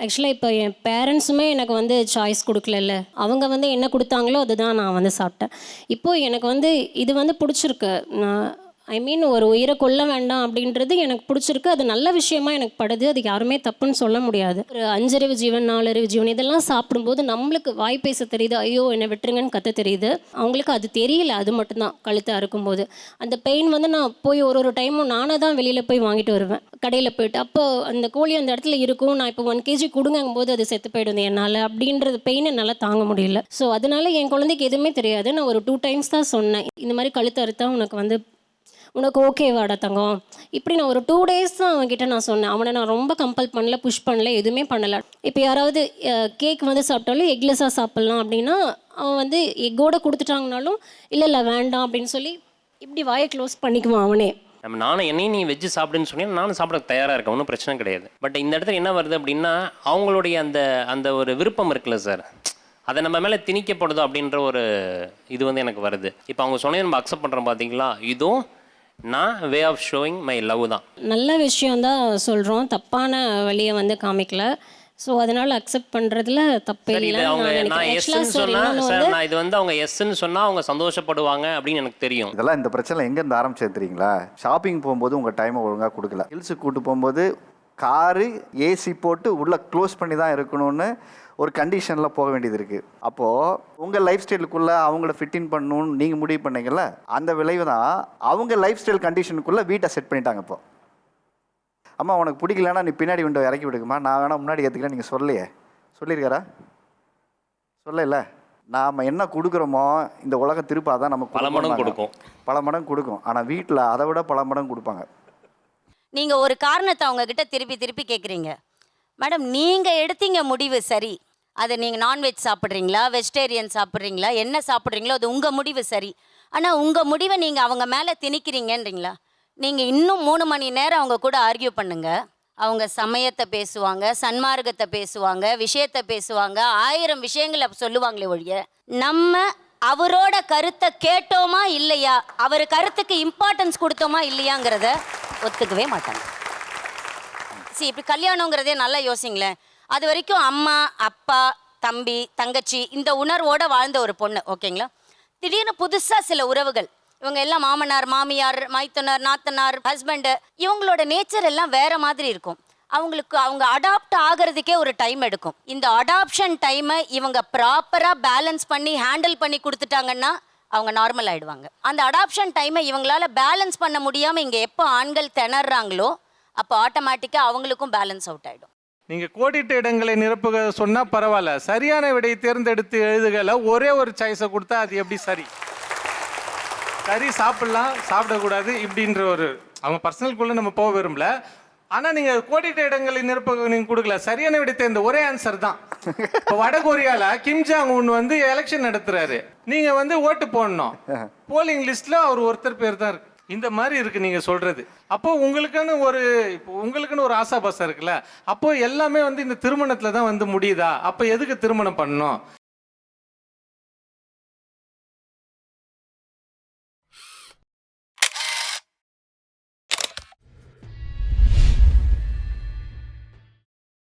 ஆக்சுவலாக இப்போ என் பேரண்ட்ஸுமே எனக்கு வந்து சாய்ஸ் கொடுக்கலல்ல. அவங்க வந்து என்ன கொடுத்தாங்களோ அதுதான் நான் வந்து சாப்பிட்டேன். இப்போது எனக்கு வந்து இது வந்து பிடிச்சிருக்கு. நான் ஒரு உயிரை கொல்ல வேண்டாம் அப்படின்றது எனக்கு பிடிச்சிருக்கு. அது நல்ல விஷயமா எனக்கு படுது. அது யாருமே தப்புன்னு சொல்ல முடியாது. ஒரு 5 அறிவு ஜீவன், 4 அறிவு ஜீவன் இதெல்லாம் சாப்பிடும்போது நம்மளுக்கு வாய் பேச தெரியுது. ஐயோ என்னை விட்டுருங்கன்னு கத்த தெரியுது. அவங்களுக்கு அது தெரியல. அது மட்டும்தான் கழுத்தை அறுக்கும்போது அந்த பெயின் வந்து நான் போய் ஒரு ஒரு டைமும் நானாக தான் வெளியில் போய் வாங்கிட்டு வருவேன் கடையில் போயிட்டு. அப்போ அந்த கோழி அந்த இடத்துல இருக்கும். நான் இப்போ 1 kg கொடுங்கும் போது அது செத்து போயிடுது என்னால். அப்படின்றது பெயின் என்னால் தாங்க முடியல. ஸோ அதனால என் குழந்தைக்கு எதுவுமே தெரியாது. நான் ஒரு 2 times தான் சொன்னேன். இந்த மாதிரி கழுத்தை அறுத்தா உனக்கு ஓகேவாடா தங்கம். இப்படி நான் ஒரு 2 days தான் அவன்கிட்ட நான் சொன்னேன். அவனை நான் ரொம்ப கம்பல் பண்ணல, புஷ் பண்ணல, எதுவுமே பண்ணலை. இப்போ யாராவது கேக் வந்து சாப்பிட்டாலும் எக்லெஸ்ஸாக சாப்பிட்லாம் அப்படின்னா அவன் வந்து எக்கோடு கொடுத்துட்டாங்கனாலும் இல்லை வேண்டாம் அப்படின்னு சொல்லி இப்படி வாயை க்ளோஸ் பண்ணிக்குவான் அவனே. நானும் என்னையும் நீ வெஜ்ஜு சாப்பிடுன்னு சொன்னீங்கன்னா நானும் சாப்பிட தயாராக இருக்கேன், ஒன்றும் பிரச்சனை கிடையாது. பட் இந்த இடத்துல என்ன வருது அப்படின்னா அவங்களுடைய அந்த அந்த ஒரு விருப்பம் இருக்குல்ல சார், அதை நம்ம மேலே திணிக்கப்படுதோ அப்படின்ற ஒரு இது வந்து எனக்கு வருது. இப்போ அவங்க சொன்னதை நம்ம அக்செப்ட் பண்ணுறோம் பார்த்தீங்களா, இதுவும் நான் way of showing my love தான். நல்ல விஷயந்தான் சொல்கிறோம், தப்பான வழியை வந்து காமிக்கல. ஸோ அதனால் அக்செப்ட் பண்ணுறதுல தப்பே இல்லை. நான் எஸ்ன்னு சொன்னால் சார், நான் இது வந்து அவங்க எஸ்ன்னு சொன்னால் அவங்க சந்தோஷப்படுவாங்க அப்படின்னு எனக்கு தெரியும். இதெல்லாம் இந்த பிரச்சனை எங்கேருந்து ஆரம்பிச்சது தெரியுங்களா? ஷாப்பிங் போகும்போது உங்கள் டைமை ஒழுங்காக கொடுக்கல. ஹில்ஸுக்கு கூட்டு போகும்போது காரு ஏசி போட்டு உள்ளே க்ளோஸ் பண்ணி தான் இருக்கணும்னு ஒரு கண்டிஷனில் போக வேண்டியது இருக்குது. அப்போது உங்கள் லைஃப் ஸ்டைலுக்குள்ளே அவங்கள ஃபிட்டின் பண்ணணும்னு நீங்கள் முடிவு பண்ணீங்கல்ல, அந்த விளைவு தான் அவங்க லைஃப் ஸ்டைல் கண்டிஷனுக்குள்ளே வீட்டை செட் பண்ணிட்டாங்க. இப்போ அம்மா உனக்கு பிடிக்கலன்னா நீ பின்னாடி விண்டோ இறக்கி விடுக்குமா, நான் வேணால் முன்னாடி ஏற்றுக்கிறேன். நீங்கள் சொல்லலையே, சொல்லியிருக்காரா? சொல்லல. நாம் என்ன கொடுக்குறோமோ இந்த உலகம் திருப்பாதான் நமக்கு பல மடங்கு கொடுக்கும். பல மடங்கு கொடுக்கும். ஆனால் வீட்டில் அதை விட பல மடங்கு கொடுப்பாங்க. நீங்கள் ஒரு காரணத்தை அவங்க கிட்ட திருப்பி திருப்பி கேட்குறீங்க. மேடம் நீங்கள் எடுத்தீங்க முடிவு சரி, அது நீங்கள் நான்வெஜ் சாப்பிட்றீங்களா, வெஜிடேரியன் சாப்பிட்றீங்களா, என்ன சாப்பிட்றீங்களோ அது உங்கள் முடிவு சரி. ஆனால் உங்கள் முடிவை நீங்கள் அவங்க மேலே திணிக்கிறீங்கன்றீங்களா? நீங்கள் இன்னும் 3 மணி நேரம் அவங்க கூட ஆர்கியூ பண்ணுங்க. அவங்க சமயத்தை பேசுவாங்க, சன்மார்க்கத்தை பேசுவாங்க, விஷயத்தை பேசுவாங்க, 1000 விஷயங்களை சொல்லுவாங்களே ஒழிய நம்ம அவரோட கருத்தை கேட்டோமா இல்லையா, அவர் கருத்துக்கு இம்பார்ட்டன்ஸ் கொடுத்தோமா இல்லையாங்கிறத ஒத்துக்கவே மாட்டாங்க. சரி, இப்படி கல்யாணங்கிறதே நல்லா யோசிங்களேன். அது வரைக்கும் அம்மா அப்பா தம்பி தங்கச்சி இந்த உணர்வோடு வாழ்ந்த ஒரு பொண்ணு, ஓகேங்களா? திடீர்னு புதுசாக சில உறவுகள், இவங்க எல்லாம் மாமனார் மாமியார் மைத்துனர் நாத்தனார் ஹஸ்பண்டு, இவங்களோட நேச்சர் எல்லாம் வேற மாதிரி இருக்கும். அவங்க அடாப்ட் ஆகிறதுக்கே ஒரு டைம் எடுக்கும். இந்த அடாப்ஷன் டைமை இவங்க ப்ராப்பராக பேலன்ஸ் பண்ணி ஹேண்டில் பண்ணி கொடுத்துட்டாங்கன்னா அவங்க நார்மல் ஆகிடுவாங்க. அந்த அடாப்ஷன் டைமை இவங்களால பேலன்ஸ் பண்ண முடியாமல் இங்கே எப்போ ஆண்கள் திணறாங்களோ அப்போ ஆட்டோமேட்டிக்காக அவங்களுக்கும் பேலன்ஸ் அவுட் ஆகிடும். நீங்கள் கோடிட்ட இடங்களை நிரப்புக சொன்னால் பரவாயில்ல, சரியான விடையை தேர்ந்தெடுத்து எழுதுகளை ஒரே ஒரு சாய்ஸை கொடுத்தா அது எப்படி சரி? சரி சாப்பிட்லாம் சாப்பிடக்கூடாது இப்படின்ற ஒரு அவங்க பர்சனல்குள்ளே நம்ம போக விரும்பல. ஆனால் நீங்கள் கோடிட்ட இடங்களை நிரப்புக நீங்கள் கொடுக்கல, சரியான விடை தேர்ந்த ஒரே ஆன்சர் தான். இப்போ வடகொரியாவில் கிம் ஜாங் உன் வந்து எலெக்ஷன் நடத்துறாரு, நீங்கள் வந்து ஓட்டு போடணும், போலிங் லிஸ்ட்டில் அவர் ஒருத்தர் பேர் தான் இருக்கு. இந்த மாதிரி இருக்குது நீங்கள் சொல்கிறது. அப்போது உங்களுக்குன்னு ஒரு ஆசாபாசம் இருக்குல்ல, அப்போது எல்லாமே வந்து இந்த திருமணத்தில் தான் வந்து முடியுதா? அப்போ எதுக்கு திருமணம் பண்ணணும்?